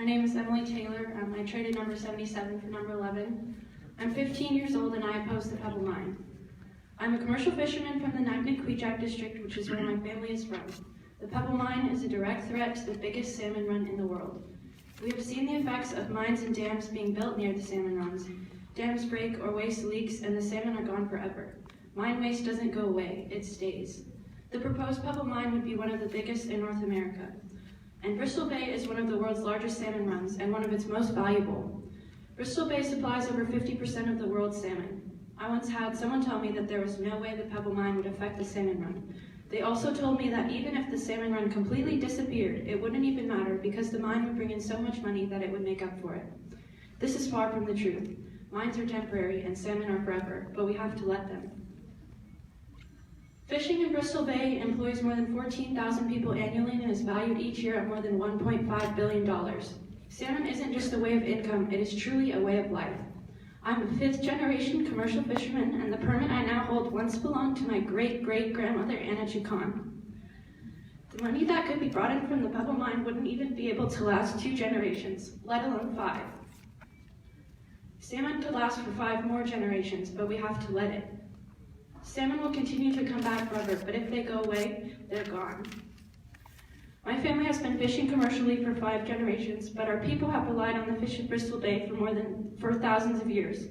name is Emily Taylor. I traded number 77 for number 11. I'm 15 years old and I oppose the Pebble mine. I'm a commercial fisherman from the Anchorage district, which is where my family is from. The Pebble mine is a direct threat to the biggest salmon run in the world. We have seen the effects of mines and dams being built near the salmon runs. Dams break or waste leaks and the salmon are gone forever. Mine waste doesn't go away, it stays. The proposed Pebble mine would be one of the biggest in North America. And Bristol Bay is one of the world's largest salmon runs and one of its most valuable. Bristol Bay supplies over 50% of the world's salmon. I once had someone tell me that there was no way the Pebble mine would affect the salmon run. They also told me that even if the salmon run completely disappeared, it wouldn't even matter because the mine would bring in so much money that it would make up for it. This is far from the truth. Mines are temporary and salmon are forever, but we have to let them. Fishing in Bristol Bay employs more than 14,000 people annually and is valued each year at more than $1.5 billion. Salmon isn't just a way of income, it is truly a way of life. I'm a fifth-generation commercial fisherman, and the permit I now hold once belonged to my great-great-grandmother, Anna Jukan. The money that could be brought in from the Pebble mine wouldn't even be able to last 2 generations, let alone 5. Salmon could last for 5 more generations, but we have to let it. Salmon will continue to come back forever, but if they go away, they're gone. My family has been fishing commercially for 5 generations, but our people have relied on the fish of Bristol Bay for thousands of years.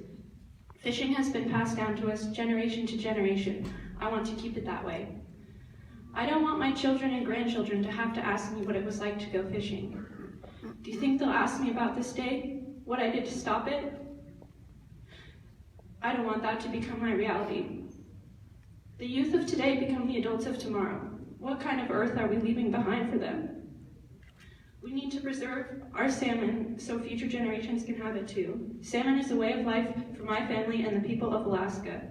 Fishing has been passed down to us generation to generation. I want to keep it that way. I don't want my children and grandchildren to have to ask me what it was like to go fishing. Do you think they'll ask me about this day? What I did to stop it? I don't want that to become my reality. The youth of today become the adults of tomorrow. What kind of earth are we leaving behind for them? We need to preserve our salmon so future generations can have it too. Salmon is a way of life for my family and the people of Alaska.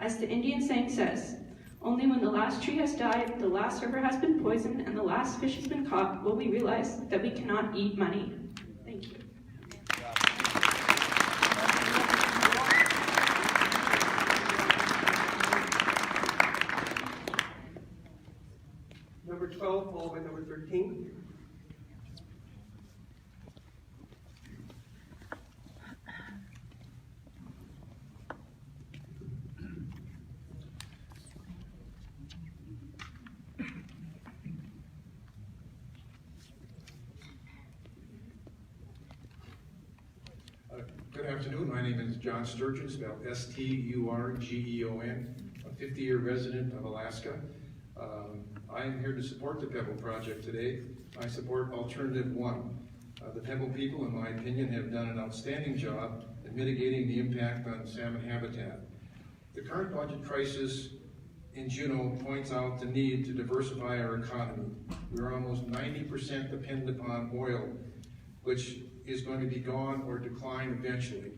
As the Indian saying says, only when the last tree has died, the last river has been poisoned, and the last fish has been caught will we realize that we cannot eat money. Thank you. Number 12, followed by number 13. Good afternoon. My name is John Sturgeon, spelled S-T-U-R-G-E-O-N, a 50-year resident of Alaska. I am here to support the Pebble project today. I support Alternative 1. The Pebble people, in my opinion, have done an outstanding job in mitigating the impact on salmon habitat. The current budget crisis in Juneau points out the need to diversify our economy. We are almost 90% dependent upon oil, which is going to be gone or decline eventually.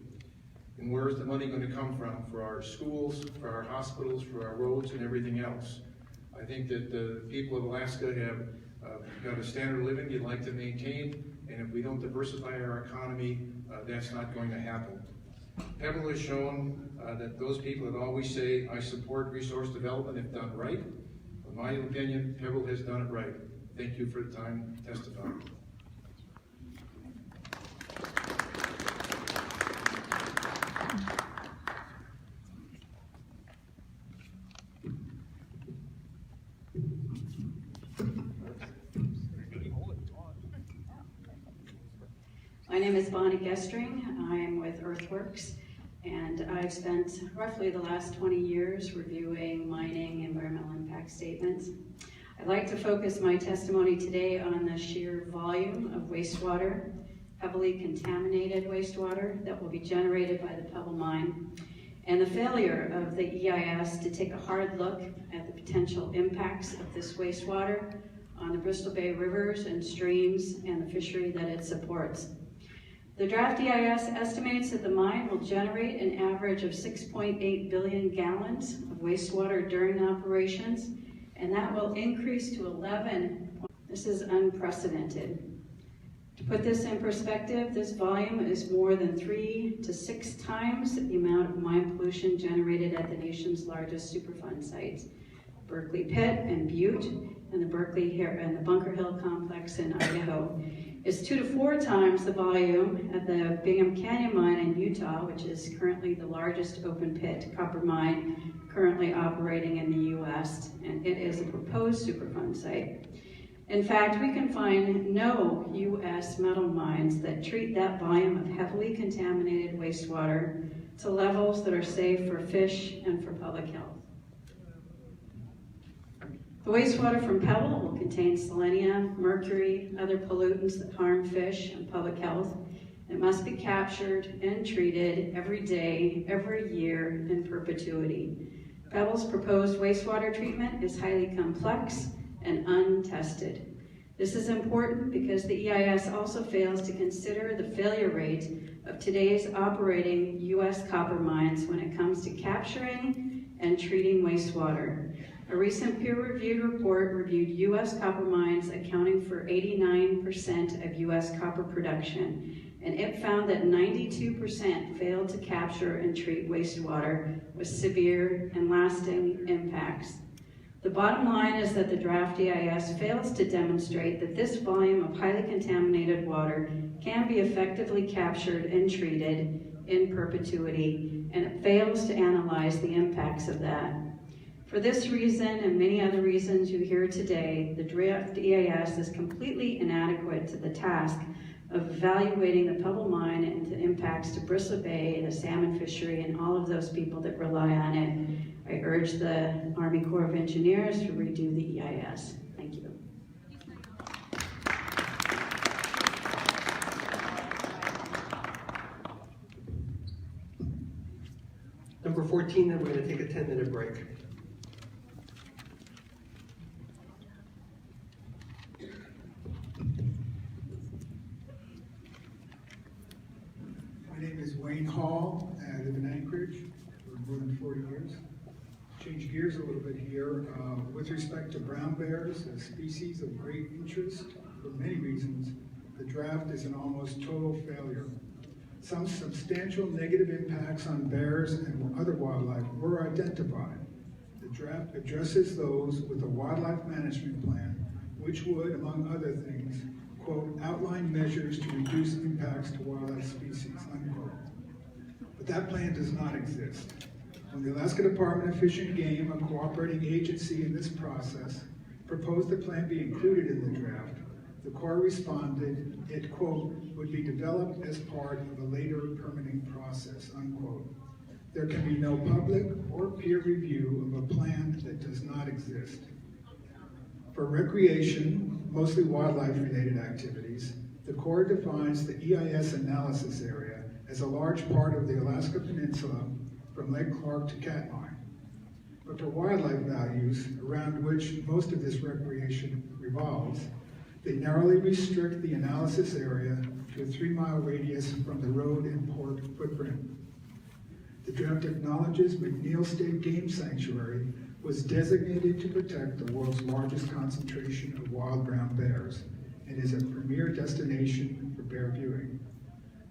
And where is the money going to come from for our schools, for our hospitals, for our roads, and everything else? I think that the people of Alaska have got a standard of living they'd like to maintain, and if we don't diversify our economy, that's not going to happen. Pebble has shown that those people that always say, I support resource development if done right. In my opinion, Pebble has done it right. Thank you for the time to testify. My name is Gestring. I'm with Earthworks, and I've spent roughly the last 20 years reviewing mining environmental impact statements. I'd like to focus my testimony today on the sheer volume of wastewater, heavily contaminated wastewater that will be generated by the Pebble mine, and the failure of the EIS to take a hard look at the potential impacts of this wastewater on the Bristol Bay rivers and streams and the fishery that it supports. The draft EIS estimates that the mine will generate an average of 6.8 billion gallons of wastewater during operations, and that will increase to 11. This is unprecedented. To put this in perspective, this volume is more than 3 to 6 times the amount of mine pollution generated at the nation's largest Superfund sites, Berkeley Pit and Butte, and the Bunker Hill Complex in Idaho. It's 2 to 4 times the volume at the Bingham Canyon mine in Utah, which is currently the largest open pit copper mine currently operating in the U.S., and it is a proposed Superfund site. In fact, we can find no U.S. metal mines that treat that volume of heavily contaminated wastewater to levels that are safe for fish and for public health. The wastewater from Pebble will contain selenium, mercury, other pollutants that harm fish and public health. It must be captured and treated every day, every year, in perpetuity. Pebble's proposed wastewater treatment is highly complex and untested. This is important because the EIS also fails to consider the failure rate of today's operating U.S. copper mines when it comes to capturing and treating wastewater. A recent peer-reviewed report reviewed U.S. copper mines accounting for 89% of U.S. copper production, and it found that 92% failed to capture and treat wastewater with severe and lasting impacts. The bottom line is that the draft EIS fails to demonstrate that this volume of highly contaminated water can be effectively captured and treated in perpetuity, and it fails to analyze the impacts of that. For this reason and many other reasons you hear today, the draft EIS is completely inadequate to the task of evaluating the Pebble mine and the impacts to Bristol Bay, the salmon fishery, and all of those people that rely on it. I urge the Army Corps of Engineers to redo the EIS. Thank you. Number 14, then we're going to take a 10-minute break. My name is Wayne Hall, and I live in Anchorage for more than 40 years. Change gears a little bit here. With respect to brown bears, a species of great interest for many reasons, the draft is an almost total failure. Some substantial negative impacts on bears and other wildlife were identified. The draft addresses those with a wildlife management plan, which would, among other things, quote, outline measures to reduce impacts to wildlife species, unquote. But that plan does not exist. When the Alaska Department of Fish and Game, a cooperating agency in this process, proposed the plan be included in the draft, the Corps responded it, quote, would be developed as part of a later permitting process, unquote. There can be no public or peer review of a plan that does not exist. For recreation, mostly wildlife-related activities, the Corps defines the EIS analysis area as a large part of the Alaska Peninsula from Lake Clark to Katmai. But for wildlife values, around which most of this recreation revolves, they narrowly restrict the analysis area to a 3-mile radius from the road and port footprint. The draft acknowledges McNeil State Game Sanctuary was designated to protect the world's largest concentration of wild brown bears and is a premier destination for bear viewing.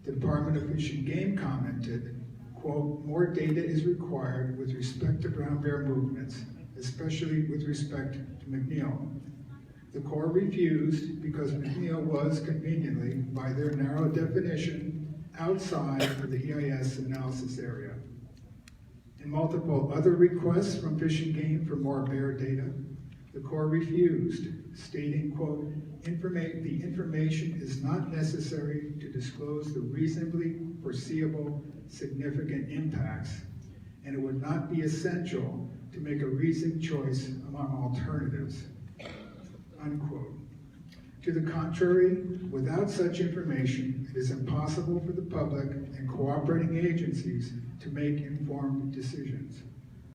The Department of Fish and Game commented, quote, more data is required with respect to brown bear movements, especially with respect to McNeil. The Corps refused because McNeil was conveniently, by their narrow definition, outside of the EIS analysis area. In multiple other requests from Fish and Game for more bear data, the Corps refused, stating, quote, the information is not necessary to disclose the reasonably foreseeable significant impacts, and it would not be essential to make a reasoned choice among alternatives, unquote. To the contrary, without such information, it is impossible for the public and cooperating agencies to make informed decisions.